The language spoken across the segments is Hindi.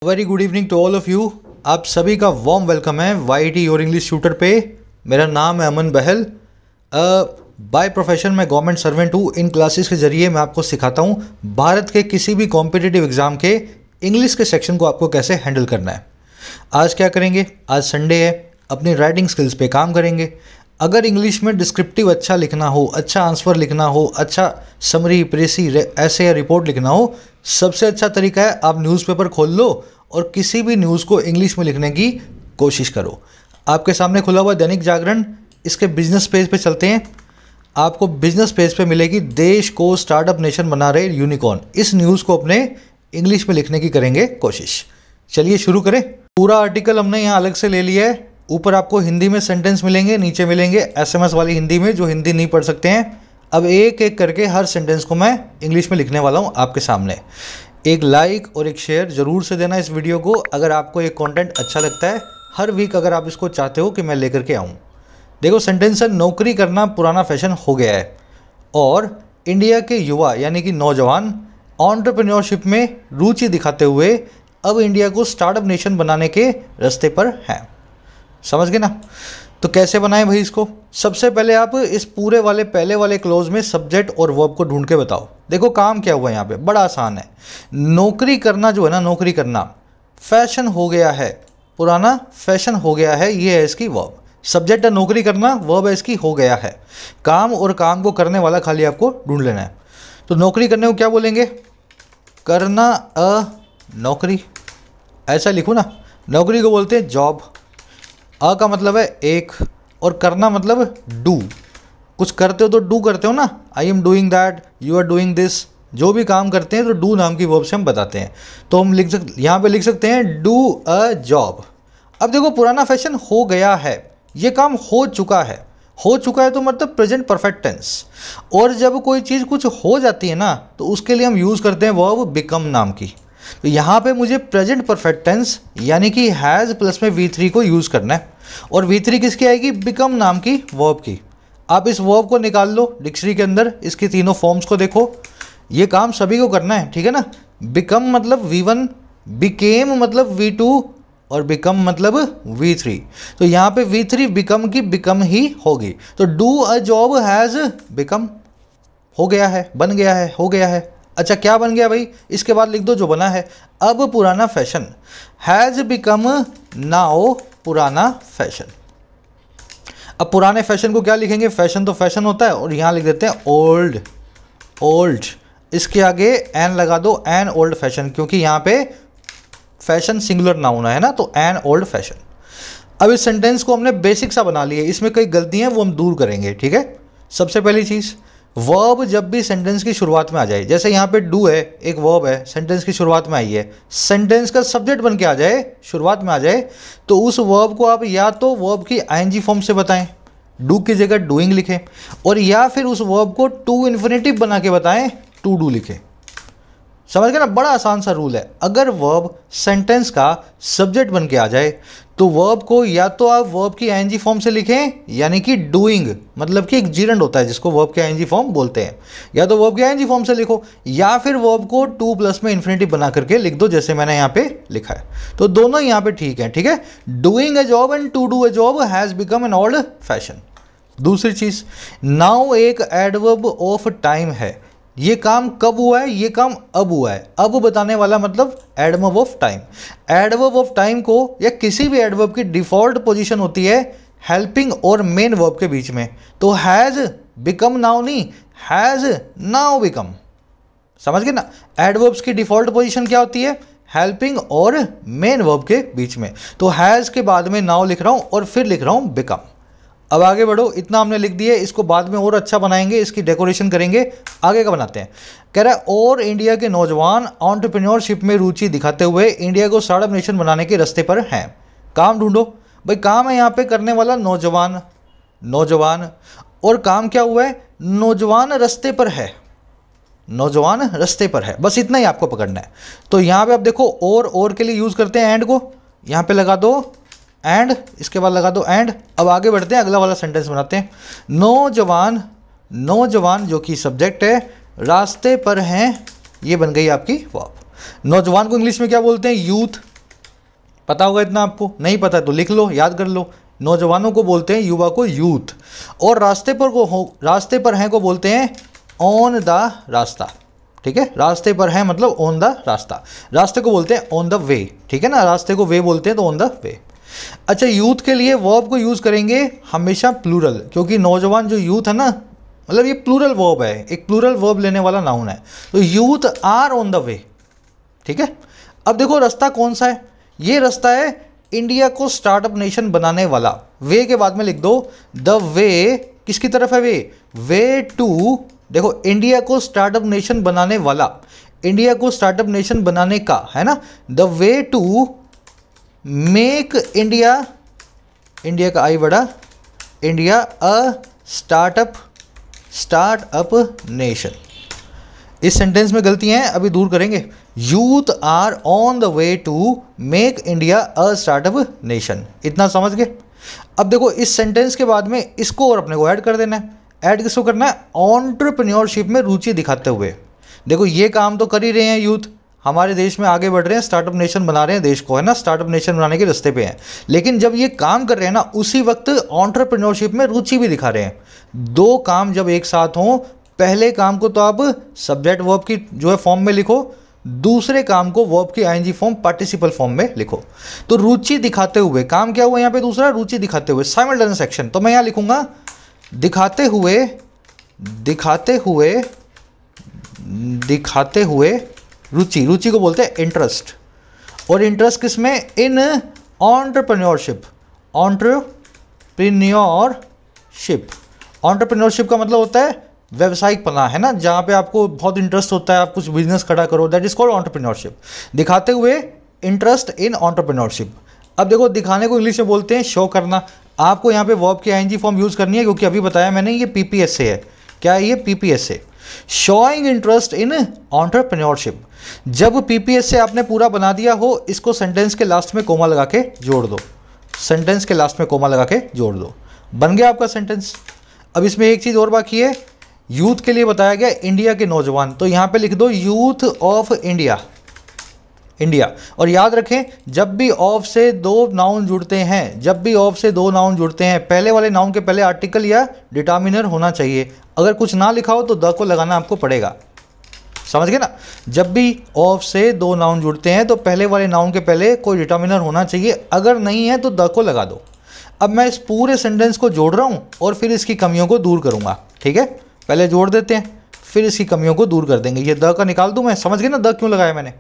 Very good evening to all of you. आप सभी का वार्म वेलकम है YT योर इंग्लिश ट्यूटर पे। मेरा नाम है अमन बहल। बाय प्रोफेशन मैं गवर्नमेंट सर्वेंट हूँ। इन क्लासेस के ज़रिए मैं आपको सिखाता हूँ भारत के किसी भी कॉम्पिटिटिव एग्ज़ाम के इंग्लिश के सेक्शन को आपको कैसे हैंडल करना है। आज क्या करेंगे? आज संडे है, अपनी राइटिंग स्किल्स पे काम करेंगे। अगर इंग्लिश में डिस्क्रिप्टिव अच्छा लिखना हो, अच्छा आंसर लिखना हो, अच्छा समरी, प्रेसी, ऐसे या रिपोर्ट लिखना हो, सबसे अच्छा तरीका है आप न्यूज़पेपर खोल लो और किसी भी न्यूज़ को इंग्लिश में लिखने की कोशिश करो। आपके सामने खुला हुआ दैनिक जागरण, इसके बिजनेस पेज पे चलते हैं। आपको बिजनेस पेज पे मिलेगी देश को स्टार्टअप नेशन बना रहे यूनिकॉर्न। इस न्यूज़ को अपने इंग्लिश में लिखने की करेंगे कोशिश। चलिए शुरू करें। पूरा आर्टिकल हमने यहाँ अलग से ले लिया है। ऊपर आपको हिंदी में सेंटेंस मिलेंगे, नीचे मिलेंगे SMS वाली हिंदी में, जो हिंदी नहीं पढ़ सकते हैं। अब एक एक करके हर सेंटेंस को मैं इंग्लिश में लिखने वाला हूँ आपके सामने। एक लाइक और एक शेयर ज़रूर से देना इस वीडियो को अगर आपको ये कंटेंट अच्छा लगता है। हर वीक अगर आप इसको चाहते हो कि मैं लेकर के आऊँ। देखो सेंटेंस है, नौकरी करना पुराना फैशन हो गया है और इंडिया के युवा यानी कि नौजवान एंटरप्रेन्योरशिप में रुचि दिखाते हुए अब इंडिया को स्टार्टअप नेशन बनाने के रास्ते पर हैं। समझ गए ना? तो कैसे बनाएं भाई इसको? सबसे पहले आप इस पूरे वाले पहले वाले क्लोज में सब्जेक्ट और वर्ब को ढूंढ के बताओ। देखो काम क्या हुआ यहाँ पे, बड़ा आसान है। नौकरी करना जो है ना, नौकरी करना फैशन हो गया है, पुराना फैशन हो गया है, ये है इसकी वर्ब। सब्जेक्ट है नौकरी करना, वर्ब है इसकी हो गया है। काम और काम को करने वाला खाली आपको ढूंढ लेना है। तो नौकरी करने को क्या बोलेंगे? करना अ नौकरी, ऐसा लिखो ना। नौकरी को बोलते हैं जॉब। अ का मतलब है एक और करना मतलब डू। कुछ करते हो तो डू करते हो ना। I am doing that, you are doing this. जो भी काम करते हैं तो डू नाम की वर्ब से हम बताते हैं। तो हम यहाँ पे लिख सकते हैं डू अ जॉब। अब देखो पुराना फैशन हो गया है, ये काम हो चुका है। हो चुका है तो मतलब प्रेजेंट परफेक्ट टेंस। और जब कोई चीज़ कुछ हो जाती है ना तो उसके लिए हम यूज़ करते हैं वर्ब बिकम नाम की। तो यहाँ पे मुझे प्रेजेंट परफेक्ट टेंस यानी कि हैज़ प्लस में V3 को यूज़ करना है। और V3 किसकी आएगी? बिकम नाम की वर्ब की। आप इस वर्ब को निकाल लो डिक्शनरी के अंदर, इसकी तीनों फॉर्म्स को देखो। ये काम सभी को करना है, ठीक है ना। बिकम मतलब V1, बिकेम मतलब V2 और बिकम मतलब V3। तो यहाँ पे V3 बिकम की बिकम ही होगी। तो do a job has become, हो गया है, बन गया है, हो गया है। अच्छा क्या बन गया भाई? इसके बाद लिख दो जो बना है। अब पुराना फैशन हैज़ बिकम नाउ पुराना फैशन। अब पुराने फैशन को क्या लिखेंगे? फैशन तो फैशन होता है और यहाँ लिख देते हैं ओल्ड। ओल्ड, इसके आगे एन लगा दो, एन ओल्ड फैशन, क्योंकि यहाँ पे फैशन सिंगुलर नाउन है ना, तो एन ओल्ड फैशन। अब इस सेंटेंस को हमने बेसिक सा बना लिया, इसमें कई गलतियाँ हैं वो हम दूर करेंगे, ठीक है। सबसे पहली चीज़, वर्ब जब भी सेंटेंस की शुरुआत में आ जाए, जैसे यहाँ पे डू है, एक वर्ब है, सेंटेंस की शुरुआत में आई है, सेंटेंस का सब्जेक्ट बन के आ जाए, शुरुआत में आ जाए, तो उस वर्ब को आप या तो वर्ब की ING फॉर्म से बताएं, डू की जगह डूइंग लिखें, और या फिर उस वर्ब को टू इन्फिनेटिव बना के बताएं, टू डू लिखें। समझ गए ना? बड़ा आसान सा रूल है। अगर वर्ब सेंटेंस का सब्जेक्ट बन के आ जाए तो वर्ब को या तो आप वर्ब की ING फॉर्म से लिखें, यानी कि डूइंग मतलब कि एक जीरंड होता है जिसको वर्ब की ING फॉर्म बोलते हैं, या तो वर्ब की ING फॉर्म से लिखो, या फिर वर्ब को टू प्लस में इन्फिनेटिव बना करके लिख दो, जैसे मैंने यहाँ पे लिखा है। तो दोनों यहाँ पे ठीक है, ठीक है। Doing a job and to do a job has become an old fashion. दूसरी चीज़, नाउ एक एडवर्ब ऑफ टाइम है। ये काम कब हुआ है? ये काम अब हुआ है। अब बताने वाला मतलब adverb of time. Adverb of time को या किसी भी एडवर्ब की डिफॉल्ट पोजीशन होती है हेल्पिंग और मेन वर्ब के बीच में। तो हैज़ बिकम नाउ नहीं, हैज़ नाउ बिकम। समझ गए ना? एडवर्ब्स की डिफॉल्ट पोजीशन क्या होती है? हेल्पिंग और मेन वर्ब के बीच में। तो हैज़ के बाद में नाउ लिख रहा हूँ और फिर लिख रहा हूँ बिकम। अब आगे बढ़ो, इतना हमने लिख दिया, इसको बाद में और अच्छा बनाएंगे, इसकी डेकोरेशन करेंगे। आगे का बनाते हैं। कह रहा है और इंडिया के नौजवान एंटरप्रेन्योरशिप में रुचि दिखाते हुए इंडिया को स्टार्टअप नेशन बनाने के रास्ते पर हैं। काम ढूंढो भाई। काम है यहाँ पे करने वाला नौजवान, नौजवान, और काम क्या हुआ है? नौजवान रास्ते पर है, नौजवान रास्ते पर है। बस इतना ही आपको पकड़ना है। तो यहाँ पे आप देखो और के लिए यूज़ करते हैं एंड को, यहाँ पे लगा दो एंड, इसके बाद लगा दो एंड। अब आगे बढ़ते हैं, अगला वाला सेंटेंस बनाते हैं। नौजवान, नौजवान जो कि सब्जेक्ट है, रास्ते पर हैं, ये बन गई आपकी वर्ब। नौजवान को इंग्लिश में क्या बोलते हैं? यूथ। पता होगा इतना आपको, नहीं पता तो लिख लो, याद कर लो। नौजवानों को बोलते हैं, युवा को यूथ। और रास्ते पर हैं को बोलते हैं ऑन द रास्ता, ठीक है। रास्ते पर है मतलब ऑन द रास्ता, रास्ते को बोलते हैं ऑन द वे, ठीक है ना। रास्ते को वे बोलते हैं तो ऑन द वे। अच्छा, यूथ के लिए वर्ब को यूज़ करेंगे हमेशा प्लूरल, क्योंकि नौजवान जो यूथ है ना, मतलब ये प्लूरल वर्ब है, एक प्लूरल वर्ब लेने वाला नाउन है। तो youth are on the way, ठीक है। अब देखो रास्ता कौन सा है, ये रास्ता है इंडिया को स्टार्टअप नेशन बनाने वाला। वे के बाद में लिख दो द वे, किसकी तरफ है वे टू, देखो इंडिया को स्टार्टअप नेशन बनाने वाला, इंडिया को स्टार्टअप नेशन बनाने का, है ना। The way to make India, India का आई बड़ा, इंडिया अ स्टार्टअप नेशन। इस सेंटेंस में गलतियां हैं, अभी दूर करेंगे। Youth are on the way to make India a startup nation, इतना समझ गए। अब देखो इस सेंटेंस के बाद में इसको और अपने को ऐड कर देना है। ऐड किसको करना है, एंटरप्रेन्योरशिप में रुचि दिखाते हुए। देखो ये काम तो कर ही रहे हैं यूथ, हमारे देश में आगे बढ़ रहे हैं, स्टार्टअप नेशन बना रहे हैं देश को, है ना, स्टार्टअप नेशन बनाने के रास्ते पे हैं। लेकिन जब ये काम कर रहे हैं ना, उसी वक्त एंटरप्रेन्योरशिप में रुचि भी दिखा रहे हैं। दो काम जब एक साथ हों, पहले काम को तो आप सब्जेक्ट वर्ब की जो है फॉर्म में लिखो, दूसरे काम को वर्ब की आईएनजी फॉर्म पार्टिसिपल फॉर्म में लिखो। तो रुचि दिखाते हुए, काम क्या हुआ यहाँ पे दूसरा, रुचि दिखाते हुए, साइमल्टेनियस एक्शन। तो मैं यहाँ लिखूंगा दिखाते हुए रुचि, रुचि को बोलते हैं इंटरेस्ट। और इंटरेस्ट किस में, इन एंटरप्रेन्योरशिप, एंटरप्रेन्योरशिप का मतलब होता है व्यवसायिक पना, है ना, जहाँ पे आपको बहुत इंटरेस्ट होता है, आप कुछ बिजनेस खड़ा करो, दैट इज कॉल्ड एंटरप्रेन्योरशिप। दिखाते हुए इंटरेस्ट इन एंटरप्रेन्योरशिप। अब देखो दिखाने को इंग्लिश में बोलते हैं शो करना। आपको यहाँ पे वर्ब की आईएनजी फॉर्म यूज़ करनी है, क्योंकि अभी बताया मैंने ये पीपीएस से है। क्या है ये, पीपीएस से, शोइंग इंटरेस्ट इन एंटरप्रेन्योरशिप। जब पीपीएस से आपने पूरा बना दिया हो, इसको सेंटेंस के लास्ट में कोमा लगा के जोड़ दो, सेंटेंस के लास्ट में कोमा लगा के जोड़ दो, बन गया आपका सेंटेंस। अब इसमें एक चीज़ और बाकी है, यूथ के लिए बताया गया इंडिया के नौजवान, तो यहाँ पे लिख दो यूथ ऑफ इंडिया, इंडिया। और याद रखें जब भी ऑफ से दो नाउन जुड़ते हैं, जब भी ऑफ से दो नाउन जुड़ते हैं, पहले वाले नाउन के पहले आर्टिकल या डिटर्मिनर होना चाहिए। अगर कुछ ना लिखा हो तो द को लगाना आपको पड़ेगा, समझ गए ना। जब भी ऑफ से दो नाउन जुड़ते हैं तो पहले वाले नाउन के पहले कोई डिटर्मिनर होना चाहिए, अगर नहीं है तो द को लगा दो। अब मैं इस पूरे सेंटेंस को जोड़ रहा हूँ और फिर इसकी कमियों को दूर करूँगा, ठीक है। पहले जोड़ देते हैं, फिर इसकी कमियों को दूर कर देंगे। ये द का निकाल दूं मैं, समझ गए ना द क्यों लगाया मैंने।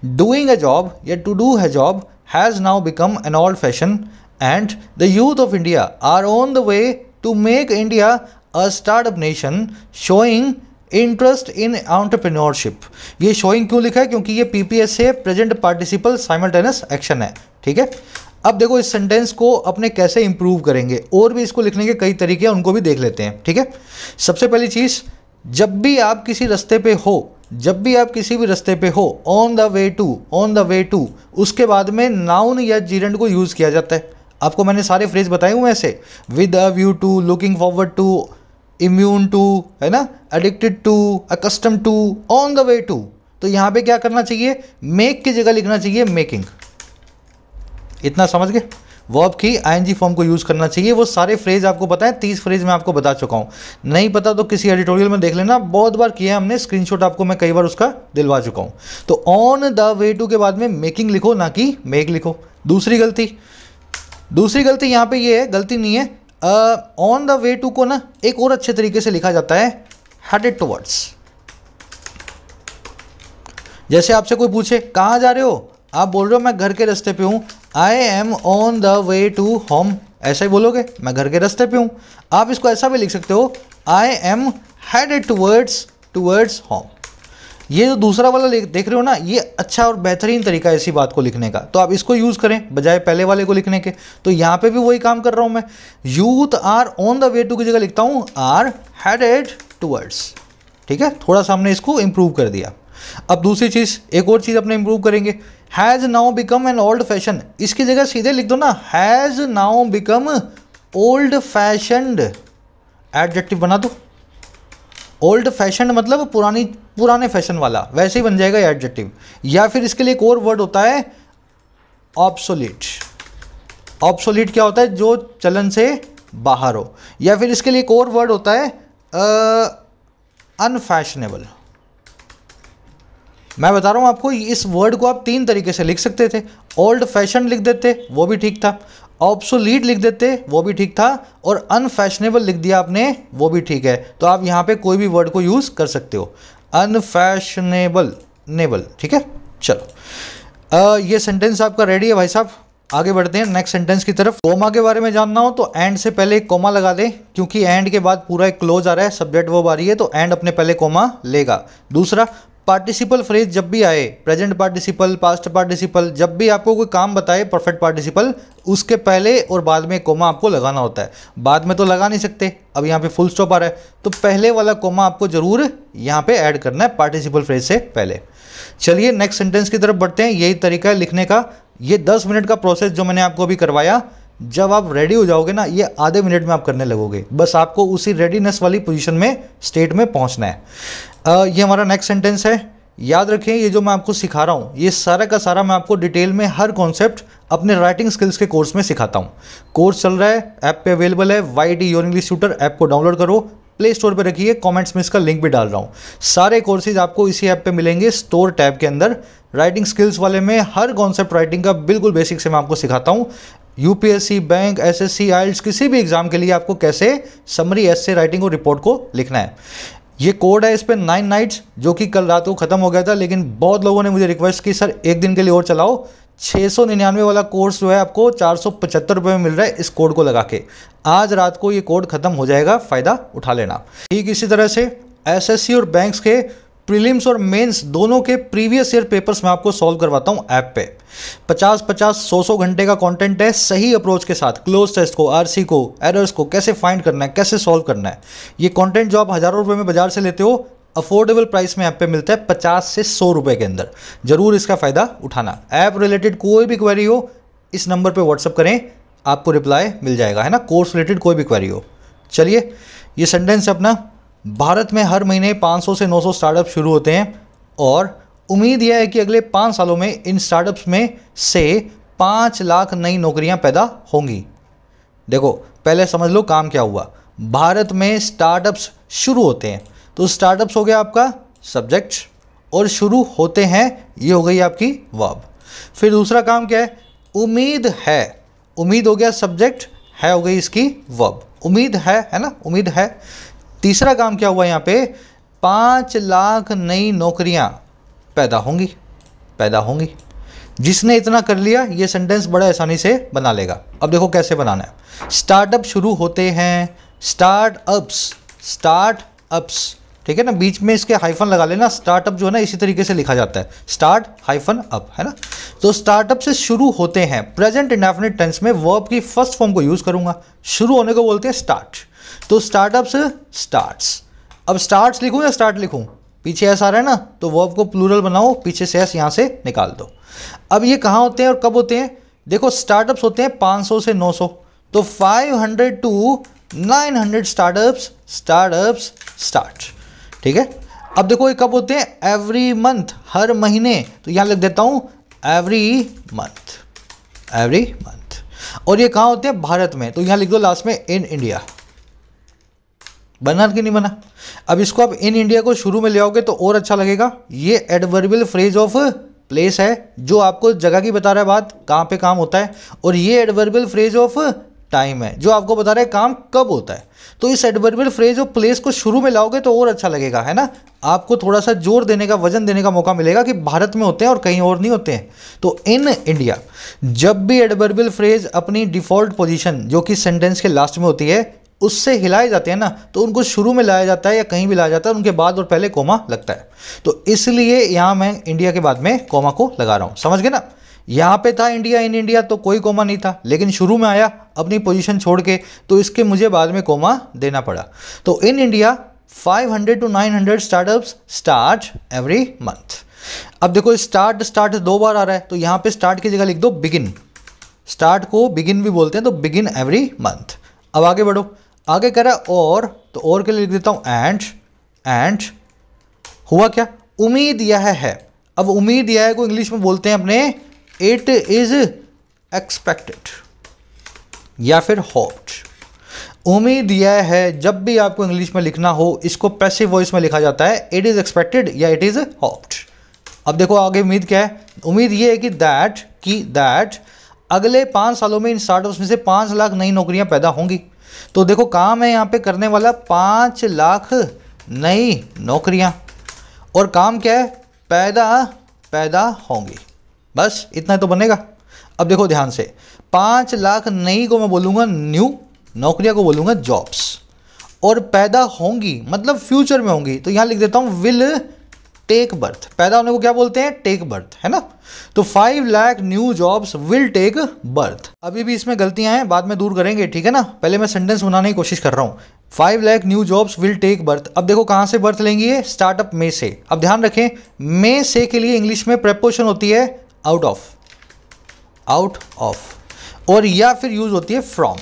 डूइंग अ जॉब या टू डू है job has now become an old fashion and the youth of India are on the way to make India a startup nation showing interest in entrepreneurship. ये शोइंग क्यों लिखा है, क्योंकि ये पीपीएस से प्रेजेंट पार्टिसिपल साइमल्टेनियस एक्शन है, ठीक है। अब देखो इस सेंटेंस को अपने कैसे इंप्रूव करेंगे, और भी इसको लिखने के कई तरीके हैं, उनको भी देख लेते हैं, ठीक है। सबसे पहली चीज़, जब भी आप किसी रास्ते पे हो, जब भी आप किसी भी रास्ते पे हो, ऑन द वे टू, उसके बाद में नाउन या जीरेंड को यूज़ किया जाता है। आपको मैंने सारे फ्रेज बताए हुए ऐसे, with a view to, looking forward to, immune to, है ना, addicted to, accustom to, on the way to. तो यहाँ पे क्या करना चाहिए, मेक की जगह लिखना चाहिए मेकिंग। इतना समझ गए। वर्ब की आईएनजी फॉर्म को यूज़ करना चाहिए। वो सारे फ्रेज आपको पता है, 30 फ्रेज मैं आपको बता चुका हूँ। नहीं पता तो किसी एडिटोरियल में देख लेना, बहुत बार किया है हमने, स्क्रीनशॉट आपको मैं कई बार उसका दिलवा चुका हूँ। तो ऑन द वे टू के बाद में मेकिंग लिखो, ना कि मेक लिखो। दूसरी गलती यहाँ पे ये है, गलती नहीं है, ऑन द वे टू को ना एक और अच्छे तरीके से लिखा जाता है, हेडेड टुवर्ड्स। जैसे आपसे कोई पूछे कहाँ जा रहे हो, आप बोल रहे हो मैं घर के रास्ते पे हूँ, I am on the way to home, ऐसा ही बोलोगे, मैं घर के रास्ते पे हूँ। आप इसको ऐसा भी लिख सकते हो, I am headed towards home. ये जो दूसरा वाला देख रहे हो ना, ये अच्छा और बेहतरीन तरीका है इसी बात को लिखने का, तो आप इसको यूज़ करें बजाय पहले वाले को लिखने के। तो यहाँ पे भी वही काम कर रहा हूँ मैं, youth are on the way to की जगह लिखता हूँ आर हेडेड टुवर्ड्स, ठीक है। थोड़ा सा हमने इसको इम्प्रूव कर दिया। अब दूसरी चीज़, एक और चीज़ अपने इंप्रूव करेंगे, has now become an old fashion. इसकी जगह सीधे लिख दो ना, has now become old fashioned, adjective बना दो। ओल्ड फैशन मतलब पुराने फैशन वाला, वैसे ही बन जाएगा एडजेक्टिव। या फिर इसके लिए एक और वर्ड होता है ऑब्सोलीट। ऑब्सोलीट क्या होता है? जो चलन से बाहर हो। या फिर इसके लिए एक और वर्ड होता है अनफैशनेबल। मैं बता रहा हूँ आपको, इस वर्ड को आप 3 तरीके से लिख सकते थे। ओल्ड फैशन लिख देते, वो भी ठीक था। ऑब्सोलीट लिख देते, वो भी ठीक था। और अनफैशनेबल लिख दिया आपने, वो भी ठीक है। तो आप यहाँ पे कोई भी वर्ड को यूज़ कर सकते हो। अनफैशनेबल, नेबल, ठीक है। चलो ये सेंटेंस आपका रेडी है भाई साहब। आगे बढ़ते हैं नेक्स्ट सेंटेंस की तरफ। कोमा के बारे में जानना हो तो एंड से पहले एक कोमा लगा दें, क्योंकि एंड के बाद पूरा एक क्लोज आ रहा है, सब्जेक्ट वर्ब आ रही है, तो एंड अपने पहले कोमा लेगा। दूसरा, पार्टिसिपल फ्रेज जब भी आए, प्रेजेंट पार्टिसिपल, पास्ट पार्टिसिपल, जब भी आपको कोई काम बताए परफेक्ट पार्टिसिपल, उसके पहले और बाद में कोमा आपको लगाना होता है। बाद में तो लगा नहीं सकते, अब यहाँ पे फुल स्टॉप आ रहा है, तो पहले वाला कोमा आपको जरूर यहाँ पे ऐड करना है पार्टिसिपल फ्रेज से पहले। चलिए नेक्स्ट सेंटेंस की तरफ बढ़ते हैं। यही तरीका है लिखने का। ये 10 मिनट का प्रोसेस जो मैंने आपको अभी करवाया, जब आप रेडी हो जाओगे ना, ये आधे मिनट में आप करने लगोगे। बस आपको उसी रेडीनेस वाली पोजीशन में, स्टेट में पहुंचना है। ये हमारा नेक्स्ट सेंटेंस है। याद रखें, ये जो मैं आपको सिखा रहा हूँ, ये सारा का सारा मैं आपको डिटेल में हर कॉन्सेप्ट अपने राइटिंग स्किल्स के कोर्स में सिखाता हूँ। कोर्स चल रहा है, ऐप पे अवेलेबल है। YT your English tutor app को डाउनलोड करो, प्ले स्टोर पर रखिए, कमेंट्स में इसका लिंक भी डाल रहा हूँ। सारे कोर्सेज आपको इसी ऐप पे मिलेंगे, स्टोर टैब के अंदर। राइटिंग स्किल्स वाले में हर कॉन्सेप्ट राइटिंग का बिल्कुल बेसिक से मैं आपको सिखाता हूँ। UPSC, बैंक, SSC, IELTS किसी भी एग्जाम के लिए आपको कैसे समरी, एसे, राइटिंग और रिपोर्ट को लिखना है। ये कोड है इस पर 9 नाइट्स, जो कि कल रात को ख़त्म हो गया था, लेकिन बहुत लोगों ने मुझे रिक्वेस्ट की सर एक दिन के लिए और चलाओ। 699 वाला कोर्स जो है आपको 475 रुपये में मिल रहा है इस कोड को लगा के। आज रात को ये कोड खत्म हो जाएगा, फ़ायदा उठा लेना। ठीक इसी तरह से SSC और बैंक्स के प्रीलिम्स और मेंस दोनों के प्रीवियस ईयर पेपर्स मैं आपको सॉल्व करवाता हूँ ऐप पे। 50-50, 100 घंटे का कंटेंट है, सही अप्रोच के साथ। क्लोज टेस्ट को, RC को, एरर्स को कैसे फाइंड करना है, कैसे सॉल्व करना है। ये कंटेंट जो आप हज़ारों रुपये में बाजार से लेते हो, अफोर्डेबल प्राइस में ऐप पे मिलता है 50 से 100 रुपये के अंदर। जरूर इसका फ़ायदा उठाना। ऐप रिलेटेड कोई भी क्वेरी हो, इस नंबर पर व्हाट्सअप करें, आपको रिप्लाई मिल जाएगा, है ना। कोर्स रिलेटेड कोई भी क्वेरी हो। चलिए ये सेंटेंस अपना, भारत में हर महीने 500 से 900 स्टार्टअप शुरू होते हैं और उम्मीद यह है कि अगले 5 सालों में इन स्टार्टअप्स में से 5 लाख नई नौकरियां पैदा होंगी। देखो पहले समझ लो काम क्या हुआ। भारत में स्टार्टअप्स शुरू होते हैं, तो स्टार्टअप्स हो गया आपका सब्जेक्ट, और शुरू होते हैं ये हो गई आपकी वर्ब। फिर दूसरा काम क्या है? उम्मीद है। उम्मीद हो गया सब्जेक्ट, है हो गई इसकी वर्ब। उम्मीद है ना, उम्मीद है। तीसरा काम क्या हुआ यहाँ पे? 5 लाख नई नौकरियां पैदा होंगी, पैदा होंगी। जिसने इतना कर लिया ये सेंटेंस बड़ा आसानी से बना लेगा। अब देखो कैसे बनाना है। स्टार्टअप शुरू होते हैं, स्टार्टअप्स, स्टार्टअप्स, ठीक है ना। बीच में इसके हाइफन लगा लेना। स्टार्टअप जो है ना इसी तरीके से लिखा जाता है, स्टार्ट हाइफन अप, है ना। तो स्टार्टअप से शुरू होते हैं, प्रेजेंट इंडेफिनिट टेंस में वर्ब की फर्स्ट फॉर्म को यूज करूंगा। शुरू होने को बोलते हैं स्टार्ट, तो स्टार्टअप्स स्टार्ट्स। अब स्टार्ट्स लिखूं या स्टार्ट लिखूं? पीछे एस आ रहा है ना, तो वर्ब को प्लूरल बनाओ, पीछे से एस यहां से निकाल दो। अब ये कहां होते हैं और कब होते हैं? देखो स्टार्टअप्स होते हैं 500 से 900, तो 500 to 900 स्टार्टअप्स, स्टार्टअप्स स्टार्ट, ठीक है। अब देखो ये कब होते हैं? एवरी मंथ, हर महीने, तो यहां लिख देता हूं एवरी मंथ, एवरी मंथ। और ये कहां होते हैं? भारत में, तो यहां लिख दो लास्ट में इन इंडिया। बना कि नहीं बना? अब इसको आप इन इंडिया को शुरू में ले आओगे तो और अच्छा लगेगा। ये एडवर्बियल फ्रेज ऑफ प्लेस है, जो आपको जगह की बता रहा है बात, कहाँ पे काम होता है। और ये एडवर्बियल फ्रेज ऑफ टाइम है, जो आपको बता रहा है काम कब होता है। तो इस एडवर्बियल फ्रेज ऑफ प्लेस को शुरू में लाओगे तो और अच्छा लगेगा, है ना। आपको थोड़ा सा जोर देने का, वजन देने का मौका मिलेगा कि भारत में होते हैं और कहीं और नहीं होते हैं। तो इन इंडिया, जब भी एडवर्बियल फ्रेज अपनी डिफॉल्ट पोजीशन जो कि सेंटेंस के लास्ट में होती है उससे हिलाए जाते हैं ना, तो उनको शुरू में लाया जाता है या कहीं भी लाया जाता है, उनके बाद और पहले कोमा लगता है। तो इसलिए यहां मैं इंडिया के बाद में कोमा को लगा रहा हूं, समझ गए ना। यहां पे था इंडिया, इन इंडिया, तो कोई कोमा नहीं था, लेकिन शुरू में आया अपनी पोजीशन छोड़ के, तो इसके मुझे बाद में कोमा देना पड़ा। तो in India 500 to 900 startups start every month. अब देखो स्टार्ट, स्टार्ट 2 बार आ रहा है, तो यहां पे स्टार्ट की जगह लिख दो बिगिन। स्टार्ट को बिगिन भी बोलते हैं, तो बिगिन एवरी मंथ। अब आगे बढ़ो, आगे कह रहा है और, तो और के लिए लिख देता हूं एंड हुआ क्या? उम्मीद यह है। अब उम्मीद यह है को इंग्लिश में बोलते हैं अपने इट इज एक्सपेक्टेड या फिर होप्ड। उम्मीद यह है, जब भी आपको इंग्लिश में लिखना हो इसको पैसिव वॉइस में लिखा जाता है, इट इज़ एक्सपेक्टेड या इट इज़ होप्ड। अब देखो आगे उम्मीद क्या है, उम्मीद ये है कि दैट अगले 5 सालों में इन स्टार्टअप्स में से 5 लाख नई नौकरियां पैदा होंगी। तो देखो काम है यहाँ पे करने वाला 5 लाख नई नौकरियां, और काम क्या है, पैदा होंगी। बस इतना तो बनेगा। अब देखो ध्यान से, 5 लाख नई को मैं बोलूँगा न्यू, नौकरियां को बोलूँगा जॉब्स, और पैदा होंगी मतलब फ्यूचर में होंगी, तो यहाँ लिख देता हूँ विल टेक बर्थ। पैदा होने को क्या बोलते हैं, टेक बर्थ, है ना। तो 5 lakh new jobs will take birth. अभी भी इसमें गलतियां हैं, बाद में दूर करेंगे, ठीक है ना। पहले मैं सेंटेंस बनाने की कोशिश कर रहा हूँ। 5 lakh new jobs will take birth. अब देखो कहाँ से बर्थ लेंगी ये, स्टार्टअप में से। अब ध्यान रखें, में से के लिए इंग्लिश में प्रेपोजिशन होती है आउट ऑफ, और या फिर यूज होती है फ्रॉम।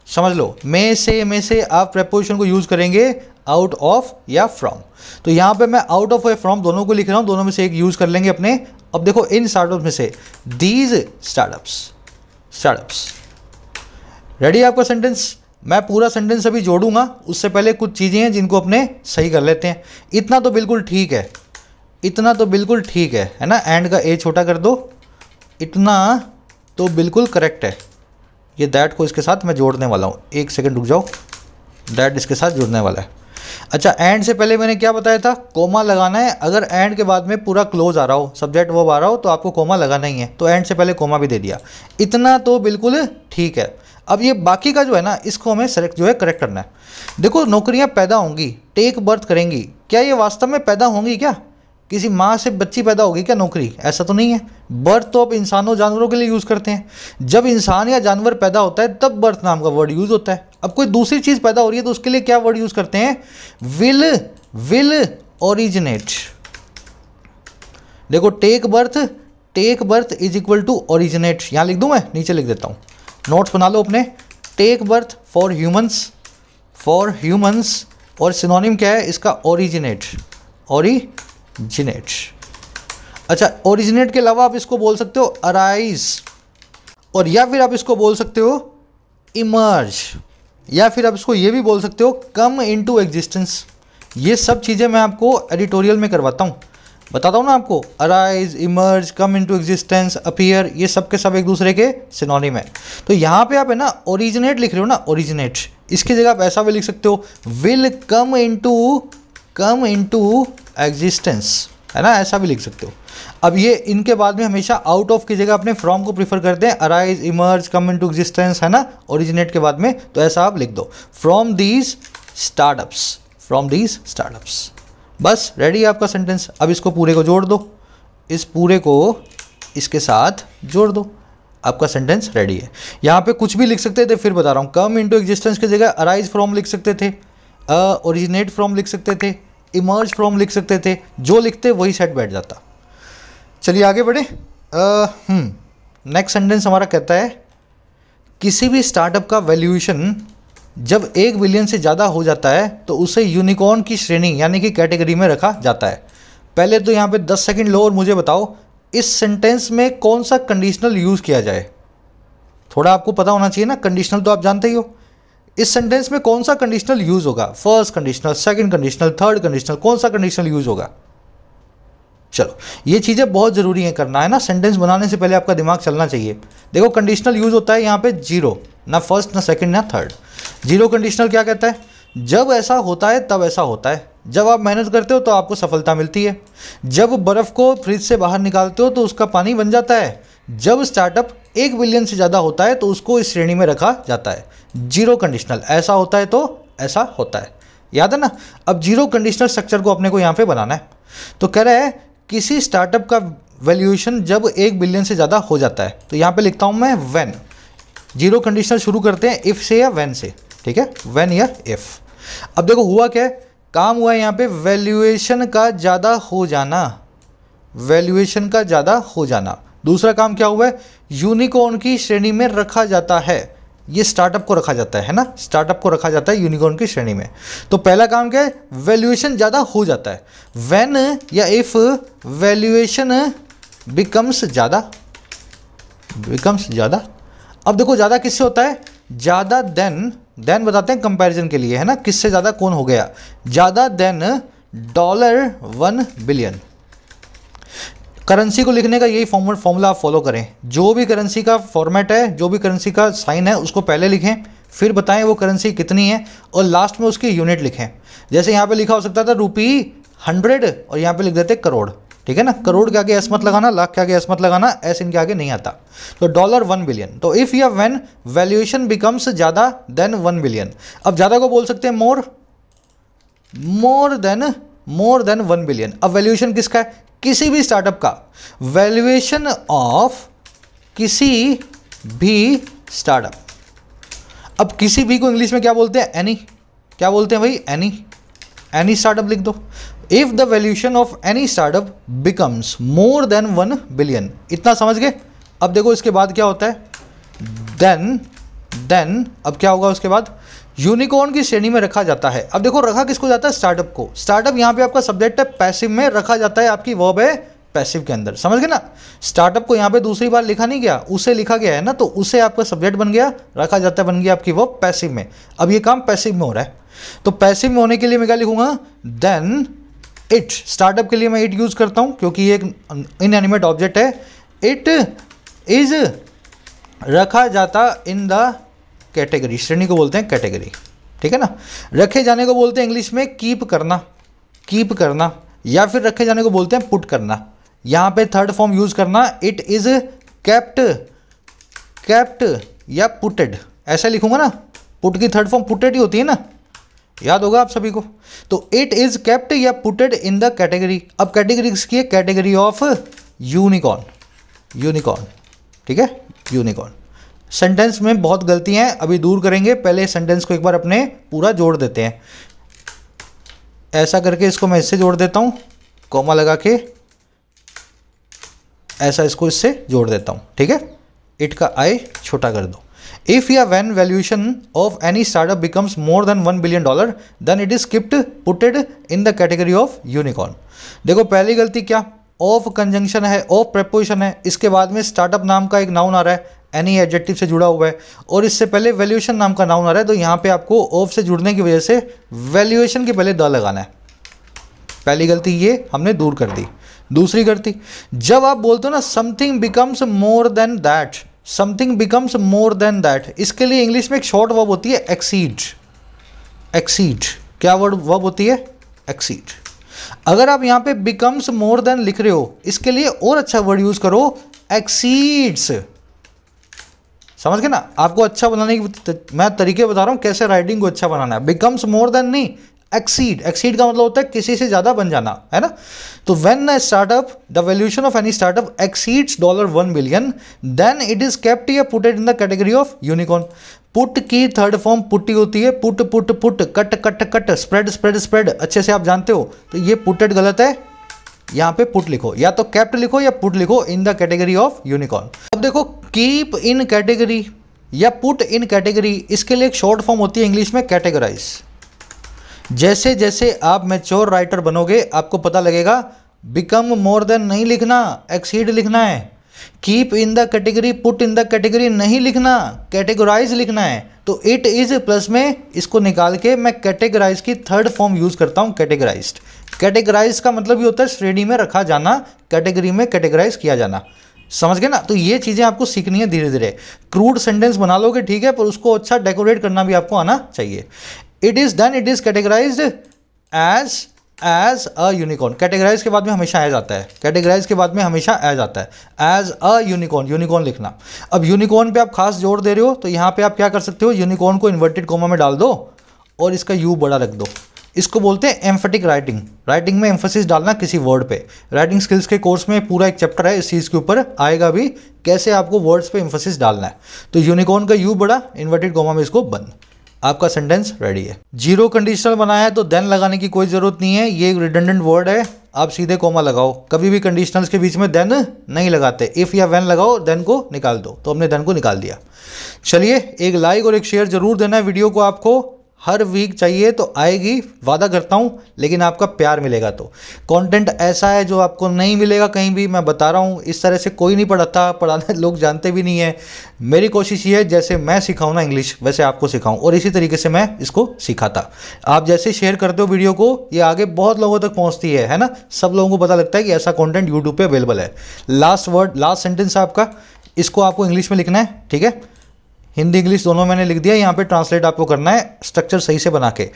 समझ लो, में से आप प्रेपोजिशन को यूज करेंगे आउट ऑफ या फ्रॉम। तो यहाँ पे मैं आउट ऑफ या फ्रॉम दोनों को लिख रहा हूँ, दोनों में से एक यूज कर लेंगे अपने। अब देखो इन स्टार्टअप्स में से, दीज स्टार्टअप्स। रेडी आपका सेंटेंस। मैं पूरा सेंटेंस अभी जोड़ूंगा, उससे पहले कुछ चीज़ें हैं जिनको अपने सही कर लेते हैं। इतना तो बिल्कुल ठीक है ना। एंड का ए छोटा कर दो, इतना तो बिल्कुल करेक्ट है। ये दैट को इसके साथ मैं जोड़ने वाला हूँ, एक सेकंड रुक जाओ, दैट इसके साथ जुड़ने वाला है। अच्छा, एंड से पहले मैंने क्या बताया था, कोमा लगाना है। अगर एंड के बाद में पूरा क्लोज आ रहा हो, सब्जेक्ट वर्ब आ रहा हो, तो आपको कोमा लगाना ही है, तो एंड से पहले कोमा भी दे दिया। इतना तो बिल्कुल ठीक है। अब ये बाकी का जो है ना, इसको हमें करेक्ट करना है। देखो नौकरियां पैदा होंगी, टेक बर्थ करेंगी, क्या ये वास्तव में पैदा होंगी क्या? किसी माँ से बच्ची पैदा होगी क्या नौकरी? ऐसा तो नहीं है। बर्थ तो अब इंसानों जानवरों के लिए यूज़ करते हैं। जब इंसान या जानवर पैदा होता है तब बर्थ नाम का वर्ड यूज़ होता है। अब कोई दूसरी चीज़ पैदा हो रही है तो उसके लिए क्या वर्ड यूज़ करते हैं? Will originate. देखो take birth is equal to originate. यहाँ लिख दूँ, मैं नीचे लिख देता हूँ, नोट्स बना लो अपने। टेक बर्थ फॉर ह्यूमंस और सिनोनिम क्या है इसका? ओरिजिनेट। अच्छा, ओरिजिनेट के अलावा आप इसको बोल सकते हो अराइज, और या फिर आप इसको बोल सकते हो इमर्ज, या फिर आप इसको ये भी बोल सकते हो कम इनटू एग्जिस्टेंस। ये सब चीज़ें मैं आपको एडिटोरियल में करवाता हूँ, बताता हूँ ना आपको। Arise, emerge, come into existence, appear, ये सब के सब एक दूसरे के सिनोनिम है। तो यहाँ पे आप है ना ओरिजिनेट लिख रहे हो ना, ओरिजिनेट, इसकी जगह आप ऐसा भी लिख सकते हो विल कम इनटू एग्जिस्टेंस, है ना, ऐसा भी लिख सकते हो। अब ये इनके बाद में हमेशा आउट ऑफ की जगह अपने फ्रॉम को प्रीफर करते हैं। Arise, emerge, come into existence, है ना, ओरिजिनेट के बाद में, तो ऐसा आप लिख दो फ्रॉम दीज स्टार्टअप्स। बस रेडी है आपका सेंटेंस। अब इसको पूरे को जोड़ दो, इस पूरे को इसके साथ जोड़ दो, आपका सेंटेंस रेडी है। यहाँ पे कुछ भी लिख सकते थे, फिर बता रहा हूँ। कम इनटू एग्जिस्टेंस की जगह अराइज फ्रॉम लिख सकते थे, ओरिजिनेट फ्रॉम लिख सकते थे, इमर्ज फ्रॉम लिख सकते थे, जो लिखते वही सेट बैठ जाता। चलिए आगे बढ़े। नेक्स्ट सेंटेंस हमारा कहता है किसी भी स्टार्टअप का वैल्यूएशन जब 1 बिलियन से ज़्यादा हो जाता है तो उसे यूनिकॉर्न की श्रेणी यानी कि कैटेगरी में रखा जाता है। पहले तो यहाँ पे 10 सेकंड लो और मुझे बताओ इस सेंटेंस में कौन सा कंडीशनल यूज़ किया जाए। थोड़ा आपको पता होना चाहिए ना, कंडीशनल तो आप जानते ही हो। इस सेंटेंस में कौन सा कंडीशनल यूज़ होगा? First conditional, second conditional, third conditional, कौन सा कंडीशनल यूज़ होगा? चलो, ये चीज़ें बहुत ज़रूरी है करना, है ना। सेंटेंस बनाने से पहले आपका दिमाग चलना चाहिए। देखो कंडीशनल यूज़ होता है यहाँ पे 0, ना फर्स्ट, ना सेकंड, ना थर्ड। 0 कंडीशनल क्या कहता है? जब ऐसा होता है तब ऐसा होता है। जब आप मेहनत करते हो तो आपको सफलता मिलती है। जब बर्फ़ को फ्रिज से बाहर निकालते हो तो उसका पानी बन जाता है। जब स्टार्टअप 1 बिलियन से ज़्यादा होता है तो उसको इस श्रेणी में रखा जाता है। 0 कंडीशनल, ऐसा होता है तो ऐसा होता है, याद है ना। अब 0 कंडीशनल स्ट्रक्चर को अपने को यहाँ पे बनाना है। तो कह रहा है किसी स्टार्टअप का वैल्यूएशन जब 1 बिलियन से ज़्यादा हो जाता है, तो यहाँ पे लिखता हूँ मैं व्हेन। 0 कंडीशनल शुरू करते हैं इफ़ से या व्हेन से, ठीक है, व्हेन या इफ़। अब देखो हुआ क्या है, काम हुआ है यहाँ पे वैल्यूएशन का ज़्यादा हो जाना। दूसरा काम क्या हुआ है? यूनिकॉर्न की श्रेणी में रखा जाता है। ये स्टार्टअप को रखा जाता है ना, स्टार्टअप को रखा जाता है यूनिकॉर्न की श्रेणी में। तो पहला काम क्या है? वैल्यूएशन ज़्यादा हो जाता है। व्हेन या इफ़ वैल्यूएशन बिकम्स ज़्यादा, बिकम्स ज़्यादा। अब देखो ज़्यादा किससे होता है, ज़्यादा देन बताते हैं कंपैरिजन के लिए, है ना, किससे ज़्यादा कौन हो गया, ज़्यादा देन $1 बिलियन। करेंसी को लिखने का यही फॉर्मूला आप फॉलो करें, जो भी करेंसी का फॉर्मेट है, जो भी करेंसी का साइन है, उसको पहले लिखें, फिर बताएं वो करेंसी कितनी है, और लास्ट में उसकी यूनिट लिखें। जैसे यहाँ पे लिखा हो सकता था ₹100 और यहाँ पे लिख देते करोड़, ठीक है ना। करोड़ के आगे एस मत लगाना, लाख के आगे एस मत लगाना, एस इनके आगे नहीं आता। तो $1 बिलियन। तो इफ़ या व्हेन वैल्यूएशन बिकम्स ज़्यादा देन 1 बिलियन। अब ज़्यादा को बोल सकते हैं मोर देन 1 बिलियन। अब वैल्यूएशन किसका है, किसी भी स्टार्टअप का वैल्यूएशन ऑफ किसी भी स्टार्टअप। अब किसी भी को इंग्लिश में क्या बोलते हैं, एनी। क्या बोलते हैं भाई, एनी स्टार्टअप लिख दो। If the valuation of any startup becomes more than 1 billion, इतना समझ गए। अब देखो इसके बाद क्या होता है, देन अब क्या होगा उसके बाद, यूनिकॉर्न की श्रेणी में रखा जाता है। अब देखो रखा किसको जाता है, स्टार्टअप को। स्टार्टअप यहाँ पे आपका सब्जेक्ट है, पैसिव में रखा जाता है, आपकी वर्ब है पैसिव के अंदर, समझ गए ना। स्टार्टअप को यहाँ पे दूसरी बार लिखा नहीं गया, उसे लिखा गया है ना, तो उसे आपका सब्जेक्ट बन गया, रखा जाता है बन गया आपकी वर्ब पैसिव में। अब ये काम पैसिव में हो रहा है, तो पैसिव में होने के लिए मैं क्या लिखूंगा, देन इट। स्टार्टअप के लिए मैं इट यूज करता हूँ क्योंकि ये एक इनएनिमेट ऑब्जेक्ट है। इट इज रखा जाता इन द कैटेगरी, श्रेणी को बोलते हैं कैटेगरी, ठीक है ना। रखे जाने को बोलते हैं इंग्लिश में कीप करना, या फिर रखे जाने को बोलते हैं पुट करना। यहाँ पे थर्ड फॉर्म यूज करना, इट इज केप्ट या पुटेड, ऐसा लिखूंगा ना। पुट की थर्ड फॉर्म पुटेड ही होती है ना, याद होगा आप सभी को। तो इट इज केप्ट या पुटेड इन द कैटेगरी। अब कैटेगरी किसकी है, कैटेगरी ऑफ यूनिकॉर्न, ठीक है, यूनिकॉर्न। सेंटेंस में बहुत गलतियां हैं, अभी दूर करेंगे। पहले सेंटेंस को एक बार अपने पूरा जोड़ देते हैं, ऐसा करके इसको मैं इससे जोड़ देता हूं, कॉमा लगा के ऐसा इसको इससे जोड़ देता हूं, ठीक है। इट का आई छोटा कर दो। इफ या when valuation of any startup becomes more than $1 billion, then it is kept puted in the category of unicorn. देखो पहली गलती क्या, ऑफ कंजंक्शन है, ऑफ प्रेपोजिशन है, इसके बाद में स्टार्टअप नाम का एक नाउन आ रहा है, एनी एडजेक्टिव से जुड़ा हुआ है, और इससे पहले वैल्यूएशन नाम का नाउन आ रहा है। तो यहाँ पे आपको ऑफ से जुड़ने की वजह से वैल्यूएशन के पहले द लगाना है। पहली गलती ये हमने दूर कर दी। दूसरी गलती, जब आप बोलते हो ना something becomes more then that, something becomes more then that, इसके लिए इंग्लिश में एक शॉर्ट वर्ब होती है एक्सीड। क्या वर्ब होती है, एक्सीड। अगर आप यहाँ पे बिकम्स मोर देन लिख रहे हो, इसके लिए और अच्छा वर्ड यूज करो, एक्सीड्स। समझ गए ना। आपको अच्छा बनाने की मैं तरीके बता रहा हूँ कैसे राइटिंग को अच्छा बनाना है। बिकम्स मोर देन नहीं, एक्सीड का मतलब होता है किसी से ज़्यादा बन जाना, है ना। तो when a startup the valuation of any startup exceeds $1 billion, then it is kept या putted in the category of unicorn. Put की थर्ड फॉर्म पुट्टी होती है, पुट, कट, स्प्रेड, अच्छे से आप जानते हो। तो ये पुटेड गलत है, यहाँ पे पुट लिखो, या तो केप्ट लिखो या पुट लिखो इन द कैटेगरी ऑफ यूनिकॉर्न। अब देखो कीप इन कैटेगरी या पुट इन कैटेगरी, इसके लिए एक शॉर्ट फॉर्म होती है इंग्लिश में कैटेगराइज। जैसे जैसे आप मैच्योर राइटर बनोगे आपको पता लगेगा बिकम मोर देन नहीं लिखना, एक्सीड लिखना है। Keep in the category, put in the category नहीं लिखना, कैटेगराइज लिखना है। तो इट इज प्लस में इसको निकाल के मैं कैटेगराइज की थर्ड फॉर्म यूज करता हूं, कैटेगराइज्ड। कैटेगराइज का मतलब ये होता है श्रेणी में रखा जाना, कैटेगरी में कैटेगराइज किया जाना। समझ गए ना। तो ये चीज़ें आपको सीखनी है धीरे धीरे। क्रूड सेंटेंस बना लोगे ठीक है, पर उसको अच्छा डेकोरेट करना भी आपको आना चाहिए। It is categorized as a unicorn. Categorize के बाद में हमेशा एज आता है, कैटेगराइज के बाद में हमेशा एज आता है। एज अ यूनिकॉर्न लिखना। अब यूनिकॉर्न पे आप खास जोर दे रहे हो, तो यहाँ पे आप क्या कर सकते हो, यूनिकॉर्न को इन्वर्टेड कोमा में डाल दो और इसका यू बड़ा रख दो। इसको बोलते हैं एम्फेटिक राइटिंग। राइटिंग में एम्फेसिस डालना किसी वर्ड पे। राइटिंग स्किल्स के कोर्स में पूरा एक चैप्टर है इस चीज़ के ऊपर, आएगा भी कैसे आपको वर्ड्स पे एम्फेसिस डालना है। तो यूनिकॉर्न का यू बड़ा, इन्वर्टेड कोमा में इसको बंद। आपका सेंटेंस रेडी है। जीरो कंडीशनल बनाया है तो देन लगाने की कोई ज़रूरत नहीं है, ये एक रिडंडेंट वर्ड है, आप सीधे कोमा लगाओ। कभी भी कंडीशनल्स के बीच में देन नहीं लगाते, इफ़ या व्हेन लगाओ, देन को निकाल दो। तो हमने देन को निकाल दिया। चलिए एक लाइक और एक शेयर जरूर देना है वीडियो को आपको। हर वीक चाहिए तो आएगी, वादा करता हूँ, लेकिन आपका प्यार मिलेगा। तो कंटेंट ऐसा है जो आपको नहीं मिलेगा कहीं भी, मैं बता रहा हूँ। इस तरह से कोई नहीं पढ़ाता, पढ़ाने लोग जानते भी नहीं है। मेरी कोशिश ये है जैसे मैं सिखाऊँ ना इंग्लिश, वैसे आपको सिखाऊँ, और इसी तरीके से मैं इसको सिखाता। आप जैसे शेयर करते हो वीडियो को, ये आगे बहुत लोगों तक पहुँचती है ना। सब लोगों को पता लगता है कि ऐसा कॉन्टेंट यूट्यूब पर अवेलेबल है। लास्ट वर्ड, लास्ट सेंटेंस आपका, इसको आपको इंग्लिश में लिखना है, ठीक है। हिंदी इंग्लिश दोनों मैंने लिख दिया, यहाँ पे ट्रांसलेट आपको करना है स्ट्रक्चर सही से बना के।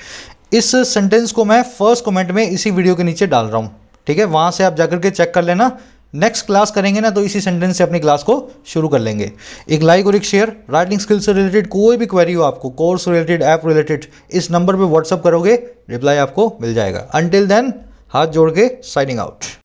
इस सेंटेंस को मैं फर्स्ट कमेंट में इसी वीडियो के नीचे डाल रहा हूँ, ठीक है। वहाँ से आप जाकर के चेक कर लेना। नेक्स्ट क्लास करेंगे ना तो इसी सेंटेंस से अपनी क्लास को शुरू कर लेंगे। एक लाइक और एक शेयर। राइटिंग स्किल से रिलेटेड कोई भी क्वेरी हो आपको, कोर्स रिलेटेड, ऐप रिलेटेड, इस नंबर पर व्हाट्सअप करोगे, रिप्लाई आपको मिल जाएगा। अंटिल देन, हाथ जोड़ के साइनिंग आउट।